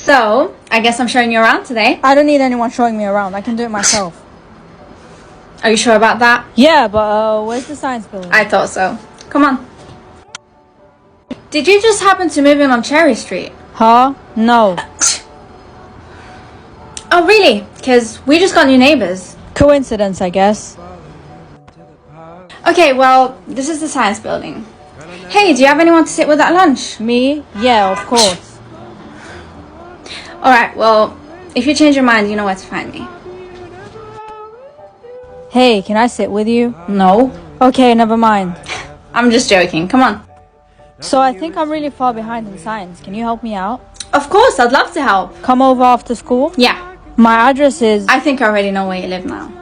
So, I guess I'm showing you around today. I don't need anyone showing me around. I can do it myself. Are you sure about that? Yeah, but where's the science building? I thought so. Come on. Did you just happen to move in on Cherry Street? Huh? No. Oh, really? Because we just got new neighbors. Coincidence, I guess. Okay, well, this is the science building. Hey, do you have anyone to sit with at lunch? Me? Yeah, of course. Alright, well, if you change your mind, you know where to find me. Hey, can I sit with you? No. Okay, never mind. I'm just joking. Come on. So I think I'm really far behind in science. Can you help me out? Of course, I'd love to help. Come over after school? Yeah. My address is... I think I already know where you live now.